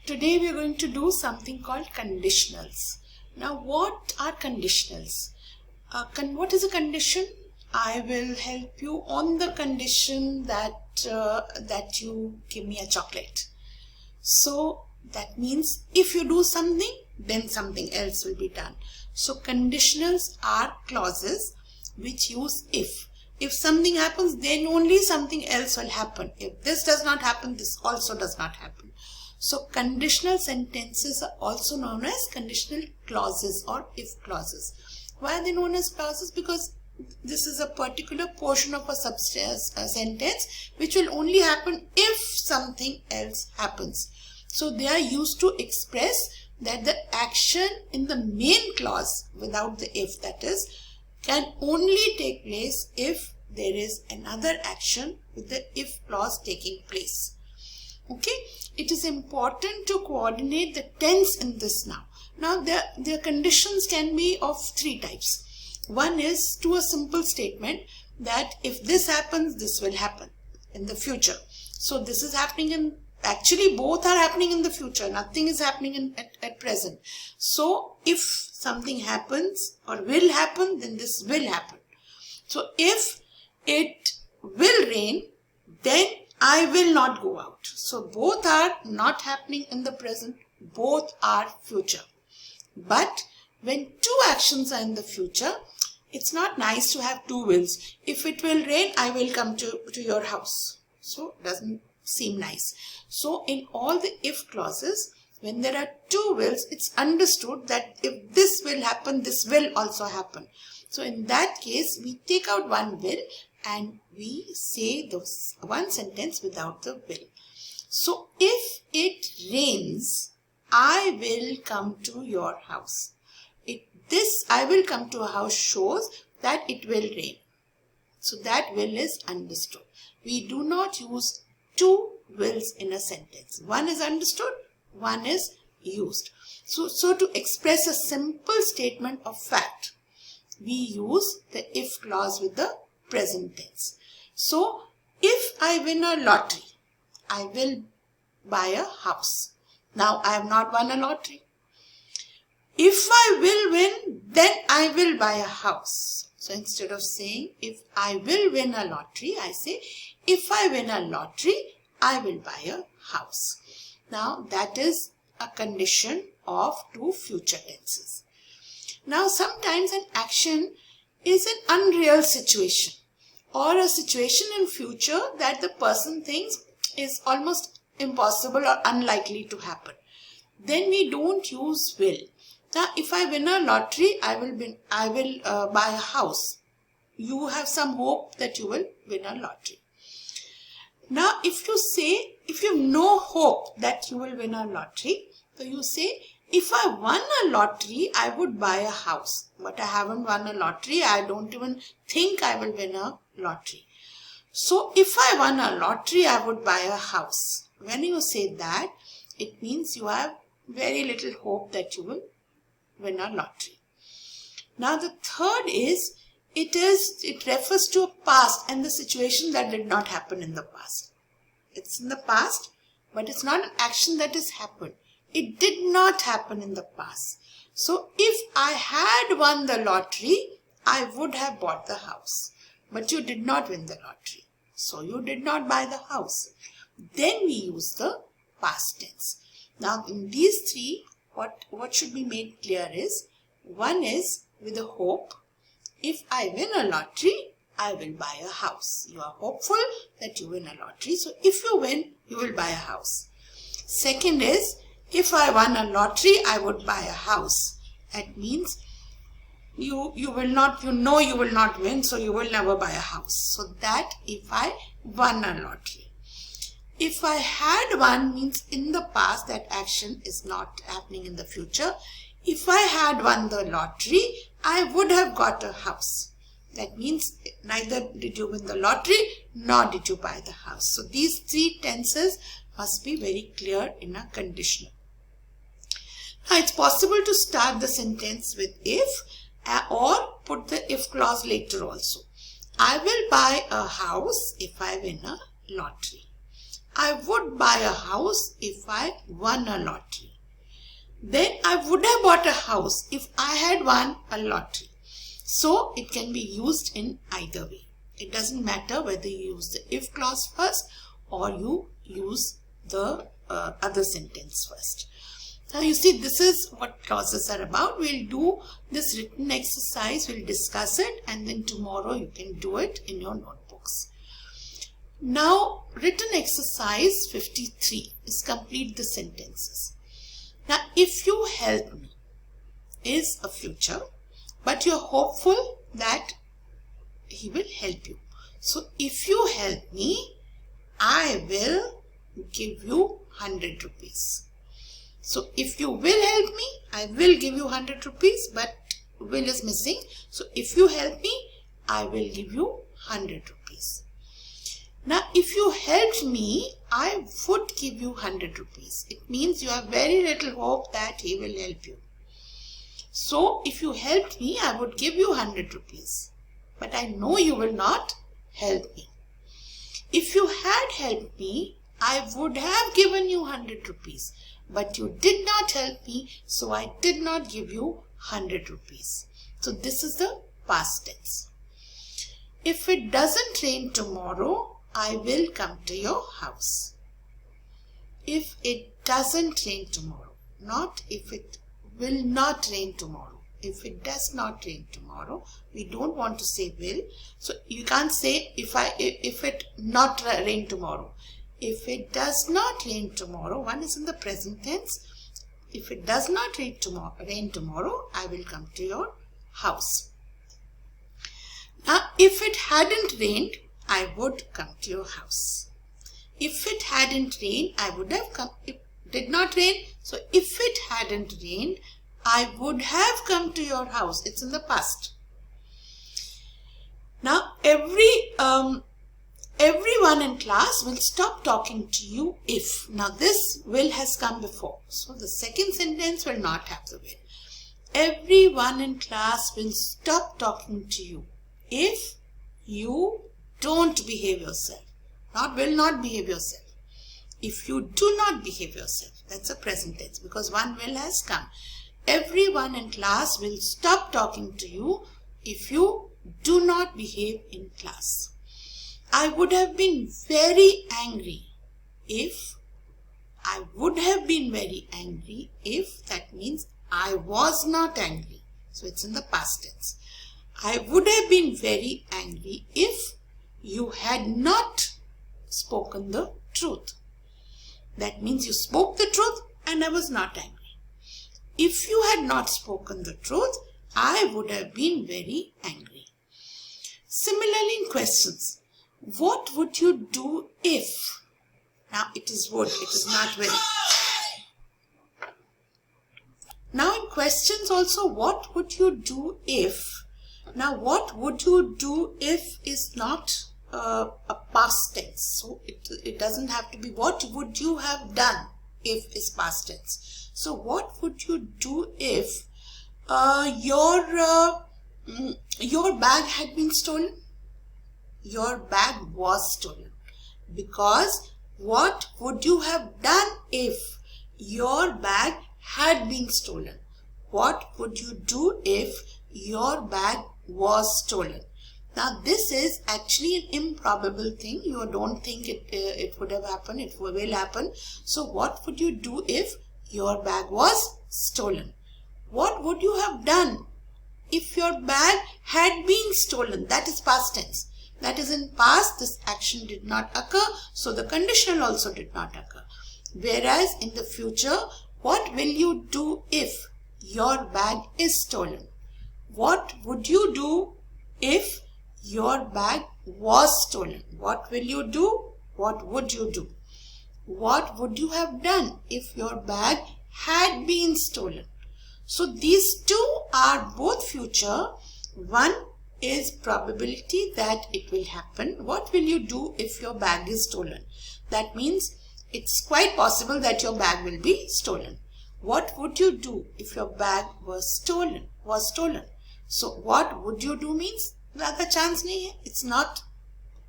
Today we are going to do something called conditionals. Now what are conditionals? What is a condition? I will help you on the condition that you give me a chocolate. So that means if you do something, then something else will be done. So conditionals are clauses which use if. If something happens, then only something else will happen. If this does not happen, this also does not happen. So conditional sentences are also known as conditional clauses or if clauses. Why are they known as clauses? Because this is a particular portion of a sentence which will only happen if something else happens. So they are used to express that the action in the main clause without the if, that is, can only take place if there is another action with the if clause taking place. Okay, it is important to coordinate the tense in this now. Now their conditions can be of three types. One is to a simple statement that if this happens, this will happen in the future. So this is happening in, actually both are happening in the future. Nothing is happening at present. So if something happens or will happen, then this will happen. So if it will rain, then I will not go out. So both are not happening in the present, both are future. But when two actions are in the future, it's not nice to have two wills. If it will rain, I will come to your house. So it doesn't seem nice. So in all the if clauses, when there are two wills, it's understood that if this will happen, this will also happen. So in that case, we take out one will and we say those one sentence without the will. So if it rains, I will come to your house. This I will come to a house shows that it will rain. So that will is understood. We do not use two wills in a sentence. One is understood, one is used. So to express a simple statement of fact, we use the if clause with the present tense. So if I win a lottery, I will buy a house. Now I have not won a lottery. If I will win, then I will buy a house. So instead of saying if I will win a lottery, I say if I win a lottery, I will buy a house. Now that is a condition of two future tenses. Now sometimes an action is an unreal situation or a situation in future that the person thinks is almost impossible or unlikely to happen. Then we don't use will. Now, if I win a lottery, I will buy a house. You have some hope that you will win a lottery. Now, if you have no hope that you will win a lottery, so you say, if I won a lottery, I would buy a house. But I haven't won a lottery. I don't even think I will win a lottery. So, if I won a lottery, I would buy a house. When you say that, it means you have very little hope that you will win a lottery. Now the third is, it refers to a past and the situation that did not happen in the past. It's in the past, but it's not an action that has happened. It did not happen in the past. So if I had won the lottery, I would have bought the house. But you did not win the lottery. So you did not buy the house. Then we use the past tense. Now in these three, what should be made clear is, one is with a hope. If I win a lottery, I will buy a house. You are hopeful that you win a lottery. So if you win, you will buy a house. Second is, if I won a lottery, I would buy a house. That means you will not win, so you will never buy a house. So that if I won a lottery. If I had won means in the past, that action is not happening in the future. If I had won the lottery, I would have got a house. That means neither did you win the lottery nor did you buy the house. So these three tenses must be very clear in a conditional. Now it's possible to start the sentence with if or put the if clause later also. I will buy a house if I win a lottery. I would buy a house if I won a lottery. Then I would have bought a house if I had won a lottery. So it can be used in either way. It doesn't matter whether you use the if clause first or you use the other sentence first. Now you see, this is what clauses are about. We'll do this written exercise, we'll discuss it, and then tomorrow you can do it in your notebooks. Now written exercise 53 is complete the sentences. Now if you help me is a future, but you're hopeful that he will help you. So if you help me, I will give you 100 rupees. So if you will help me, I will give you 100 rupees, but will is missing. So if you help me, I will give you 100 rupees. Now if you helped me, I would give you 100 rupees. It means you have very little hope that he will help you. So if you helped me, I would give you 100 rupees. But I know you will not help me. If you had helped me, I would have given you 100 rupees. But you did not help me, so I did not give you 100 rupees. So this is the past tense. If it doesn't rain tomorrow, I will come to your house. If it doesn't rain tomorrow, not if it will not rain tomorrow. If it does not rain tomorrow, we don't want to say will. So you can't say if it not rain tomorrow. If it does not rain tomorrow, one is in the present tense. If it does not rain tomorrow, I will come to your house. Now, if it hadn't rained, I would come to your house. If it hadn't rained, I would have come. It did not rain. So if it hadn't rained, I would have come to your house. It's in the past. Now, everyone in class will stop talking to you if. Now, this will has come before. So, the second sentence will not have the will. Everyone in class will stop talking to you if you don't behave yourself. Not will not behave yourself. If you do not behave yourself. That's a present tense because one will has come. Everyone in class will stop talking to you if you do not behave in class. I would have been very angry if. I would have been very angry if, that means I was not angry. So it's in the past tense. I would have been very angry if you had not spoken the truth. That means you spoke the truth and I was not angry. If you had not spoken the truth, I would have been very angry. Similarly in questions, what would you do if? Now it is would, it is not will. Now in questions also, what would you do if? Now what would you do if is not a past tense. So it doesn't have to be what would you have done if is past tense. So what would you do if your bag had been stolen? Your bag was stolen. Because what would you have done if your bag had been stolen? What would you do if your bag was stolen? Now this is actually an improbable thing. You don't think it would have happened. It will happen. So what would you do if your bag was stolen? What would you have done if your bag had been stolen? That is past tense. That is in past, this action did not occur. So the conditional also did not occur. Whereas in the future, what will you do if your bag is stolen? What would you do if your bag was stolen? What will you do? What would you do? What would you have done if your bag had been stolen? So these two are both future. One is probability that it will happen. What will you do if your bag is stolen? That means it's quite possible that your bag will be stolen. What would you do if your bag was stolen? So what would you do means ज़्यादा chance नहीं है. It's not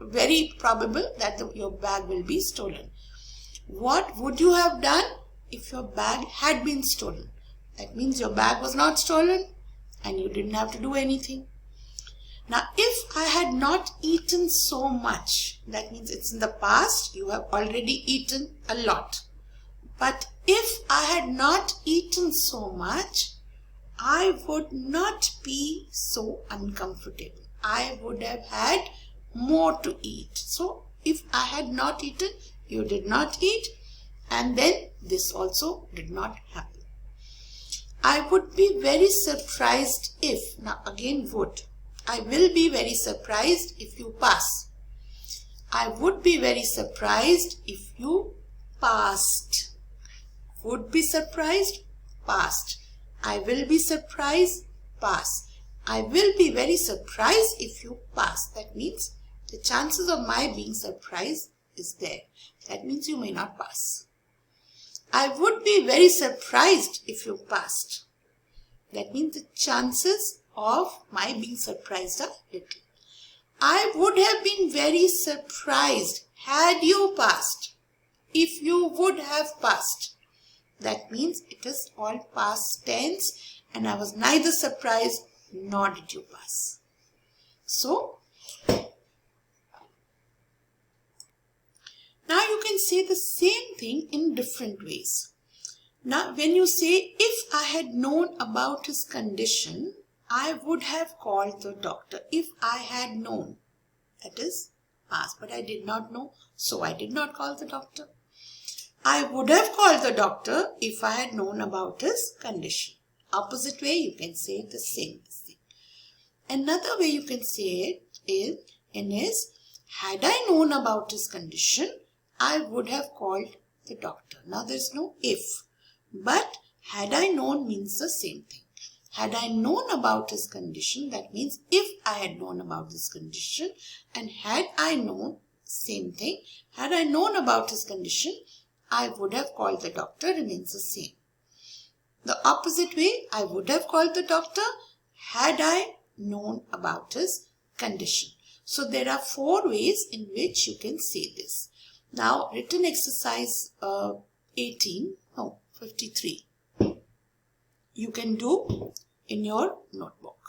very probable that your bag will be stolen. What would you have done if your bag had been stolen? That means your bag was not stolen and you didn't have to do anything. Now, if I had not eaten so much, that means it's in the past, you have already eaten a lot. But if I had not eaten so much, I would not be so uncomfortable. I would have had more to eat. So, if I had not eaten, you did not eat, and then this also did not happen. I would be very surprised if, now again would, I will be very surprised if you pass. I would be very surprised if you passed. Would be surprised, passed. I will be surprised, pass. I will be very surprised if you pass. That means the chances of my being surprised is there. That means you may not pass. I would be very surprised if you passed. That means the chances of my being surprised are little. I would have been very surprised had you passed. If you would have passed. That means it is all past tense and I was neither surprised nor did you pass. So, now you can say the same thing in different ways. Now, when you say, if I had known about his condition, I would have called the doctor. If I had known, that is past, but I did not know, so I did not call the doctor. I would have called the doctor if I had known about his condition. Opposite way, you can say the same thing. Another way you can say it is, had I known about his condition, I would have called the doctor. Now there is no if, but had I known means the same thing. Had I known about his condition, that means if I had known about this condition, and had I known, same thing. Had I known about his condition, I would have called the doctor remains the same. The opposite way, I would have called the doctor had I known about his condition. So there are 4 ways in which you can say this. Now written exercise 53. You can do in your notebook.